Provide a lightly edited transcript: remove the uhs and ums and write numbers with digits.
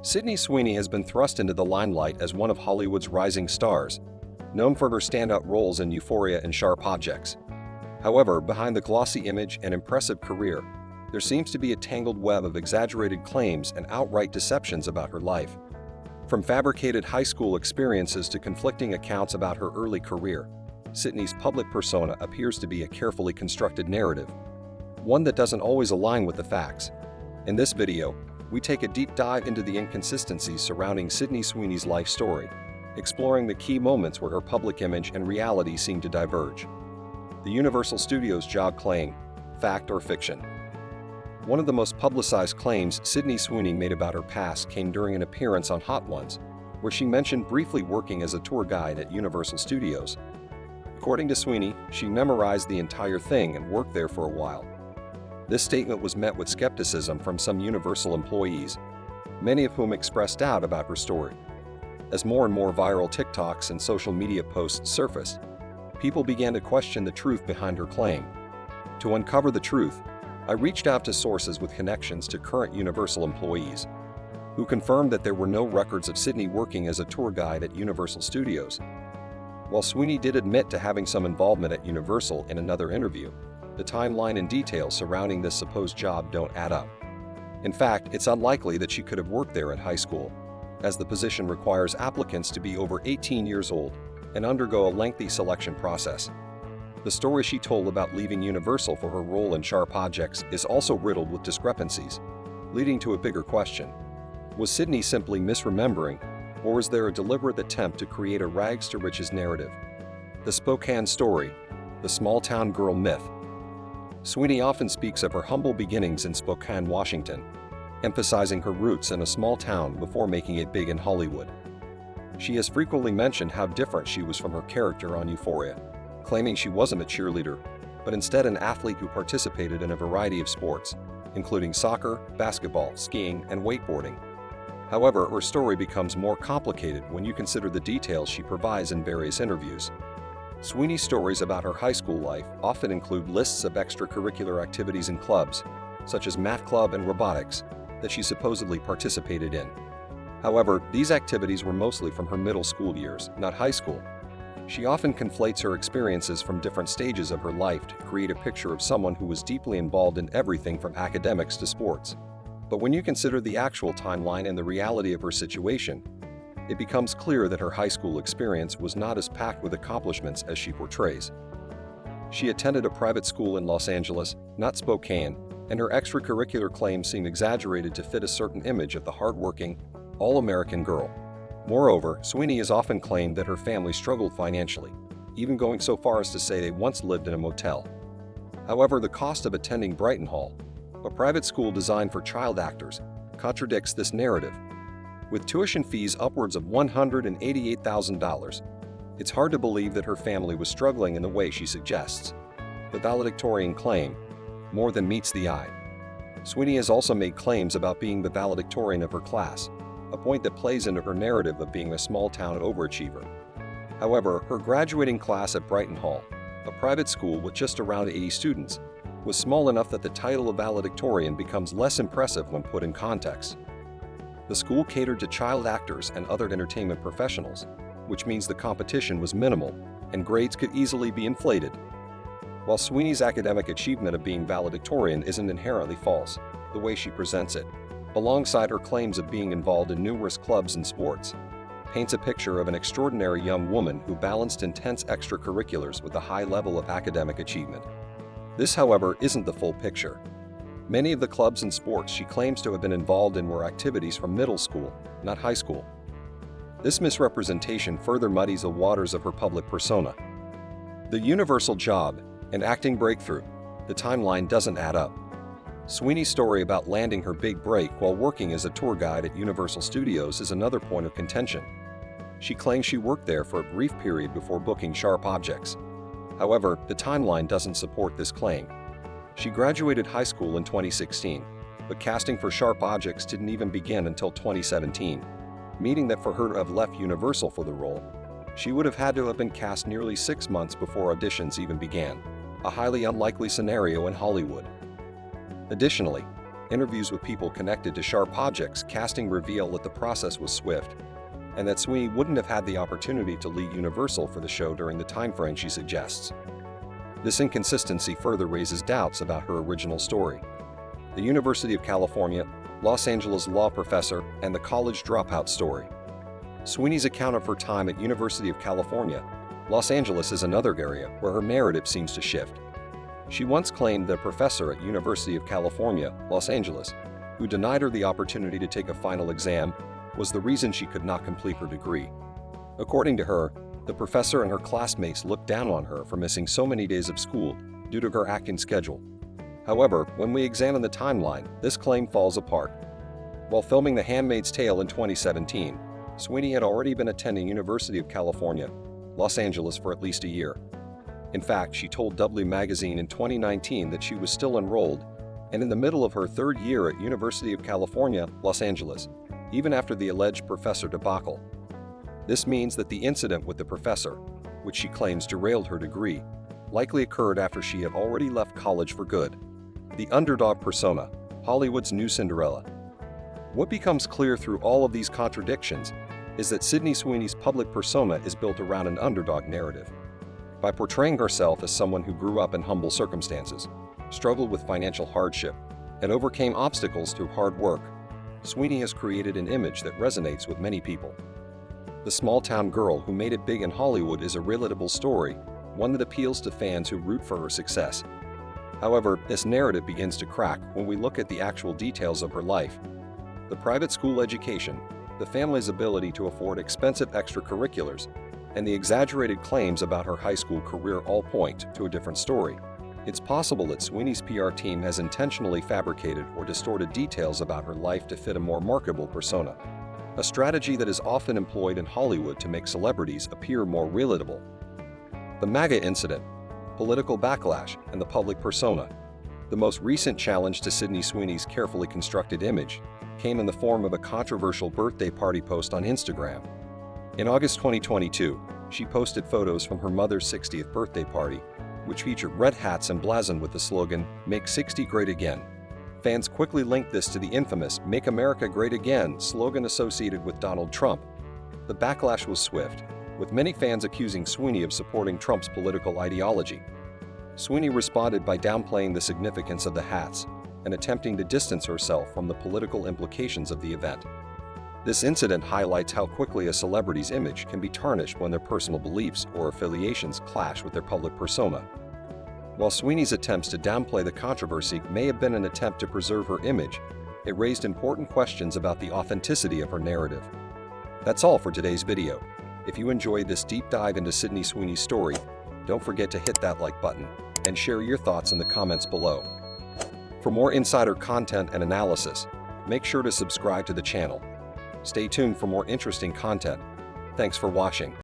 Sydney Sweeney has been thrust into the limelight as one of Hollywood's rising stars, known for her standout roles in Euphoria and Sharp Objects. However, behind the glossy image and impressive career, there seems to be a tangled web of exaggerated claims and outright deceptions about her life. From fabricated high school experiences to conflicting accounts about her early career, Sydney's public persona appears to be a carefully constructed narrative, one that doesn't always align with the facts. In this video, we take a deep dive into the inconsistencies surrounding Sydney Sweeney's life story, exploring the key moments where her public image and reality seem to diverge. The Universal Studios job claim, fact or fiction? One of the most publicized claims Sydney Sweeney made about her past came during an appearance on Hot Ones, where she mentioned briefly working as a tour guide at Universal Studios. According to Sweeney, she memorized the entire thing and worked there for a while. This statement was met with skepticism from some Universal employees, many of whom expressed doubt about her story. As more and more viral TikToks and social media posts surfaced, people began to question the truth behind her claim. To uncover the truth, I reached out to sources with connections to current Universal employees, who confirmed that there were no records of Sydney working as a tour guide at Universal Studios. While Sweeney did admit to having some involvement at Universal in another interview, the timeline and details surrounding this supposed job don't add up. In fact, it's unlikely that she could have worked there in high school, as the position requires applicants to be over 18 years old and undergo a lengthy selection process. The story she told about leaving Universal for her role in Sharp Objects is also riddled with discrepancies, leading to a bigger question. Was Sydney simply misremembering, or was there a deliberate attempt to create a rags-to-riches narrative? The Spokane story, the small-town girl myth. Sweeney often speaks of her humble beginnings in Spokane, Washington, emphasizing her roots in a small town before making it big in Hollywood. She has frequently mentioned how different she was from her character on Euphoria, claiming she wasn't a cheerleader, but instead an athlete who participated in a variety of sports, including soccer, basketball, skiing, and wakeboarding. However, her story becomes more complicated when you consider the details she provides in various interviews. Sweeney's stories about her high school life often include lists of extracurricular activities and clubs, such as math club and robotics, that she supposedly participated in. However, these activities were mostly from her middle school years, not high school. She often conflates her experiences from different stages of her life to create a picture of someone who was deeply involved in everything from academics to sports. But when you consider the actual timeline and the reality of her situation, it becomes clear that her high school experience was not as packed with accomplishments as she portrays. She attended a private school in Los Angeles, not Spokane, and her extracurricular claims seem exaggerated to fit a certain image of the hardworking, all-American girl. Moreover, Sweeney has often claimed that her family struggled financially, even going so far as to say they once lived in a motel. However, the cost of attending Brighton Hall, a private school designed for child actors, contradicts this narrative. With tuition fees upwards of $188,000, it's hard to believe that her family was struggling in the way she suggests. The valedictorian claim, more than meets the eye. Sweeney has also made claims about being the valedictorian of her class, a point that plays into her narrative of being a small-town overachiever. However, her graduating class at Brighton Hall, a private school with just around 80 students, was small enough that the title of valedictorian becomes less impressive when put in context. The school catered to child actors and other entertainment professionals, which means the competition was minimal and grades could easily be inflated. While Sweeney's academic achievement of being valedictorian isn't inherently false, the way she presents it, alongside her claims of being involved in numerous clubs and sports, paints a picture of an extraordinary young woman who balanced intense extracurriculars with a high level of academic achievement. This, however, isn't the full picture. Many of the clubs and sports she claims to have been involved in were activities from middle school, not high school. This misrepresentation further muddies the waters of her public persona. The Universal job and acting breakthrough, the timeline doesn't add up. Sweeney's story about landing her big break while working as a tour guide at Universal Studios is another point of contention. She claims she worked there for a brief period before booking Sharp Objects. However, the timeline doesn't support this claim. She graduated high school in 2016, but casting for Sharp Objects didn't even begin until 2017, meaning that for her to have left Universal for the role, she would have had to have been cast nearly 6 months before auditions even began, a highly unlikely scenario in Hollywood. Additionally, interviews with people connected to sharp objects casting reveal that the process was swift, and that Sweeney wouldn't have had the opportunity to lead Universal for the show during the timeframe she suggests. This inconsistency further raises doubts about her original story. The University of California, Los Angeles law professor, and the college dropout story. Sweeney's account of her time at University of California, Los Angeles is another area where her narrative seems to shift. She once claimed that a professor at University of California, Los Angeles, who denied her the opportunity to take a final exam, was the reason she could not complete her degree. According to her, the professor and her classmates looked down on her for missing so many days of school due to her acting schedule. However, when we examine the timeline, this claim falls apart. While filming The Handmaid's Tale in 2017, Sweeney had already been attending University of California, Los Angeles for at least a year. In fact, she told W Magazine in 2019 that she was still enrolled and in the middle of her third year at University of California, Los Angeles, even after the alleged professor debacle. This means that the incident with the professor, which she claims derailed her degree, likely occurred after she had already left college for good. The underdog persona, Hollywood's new Cinderella. What becomes clear through all of these contradictions is that Sydney Sweeney's public persona is built around an underdog narrative. By portraying herself as someone who grew up in humble circumstances, struggled with financial hardship, and overcame obstacles through hard work, Sweeney has created an image that resonates with many people. The small-town girl who made it big in Hollywood is a relatable story, one that appeals to fans who root for her success. However, this narrative begins to crack when we look at the actual details of her life. The private school education, the family's ability to afford expensive extracurriculars, and the exaggerated claims about her high school career all point to a different story. It's possible that Sweeney's PR team has intentionally fabricated or distorted details about her life to fit a more marketable persona, a strategy that is often employed in Hollywood to make celebrities appear more relatable. The MAGA incident, political backlash, and the public persona. The most recent challenge to Sydney Sweeney's carefully constructed image came in the form of a controversial birthday party post on Instagram. In August 2022, she posted photos from her mother's 60th birthday party, which featured red hats emblazoned with the slogan, "Make 60 Great Again." Fans quickly linked this to the infamous "Make America Great Again" slogan associated with Donald Trump. The backlash was swift, with many fans accusing Sweeney of supporting Trump's political ideology. Sweeney responded by downplaying the significance of the hats and attempting to distance herself from the political implications of the event. This incident highlights how quickly a celebrity's image can be tarnished when their personal beliefs or affiliations clash with their public persona. While Sweeney's attempts to downplay the controversy may have been an attempt to preserve her image, it raised important questions about the authenticity of her narrative. That's all for today's video. If you enjoyed this deep dive into Sydney Sweeney's story, don't forget to hit that like button and share your thoughts in the comments below. For more insider content and analysis, make sure to subscribe to the channel. Stay tuned for more interesting content. Thanks for watching.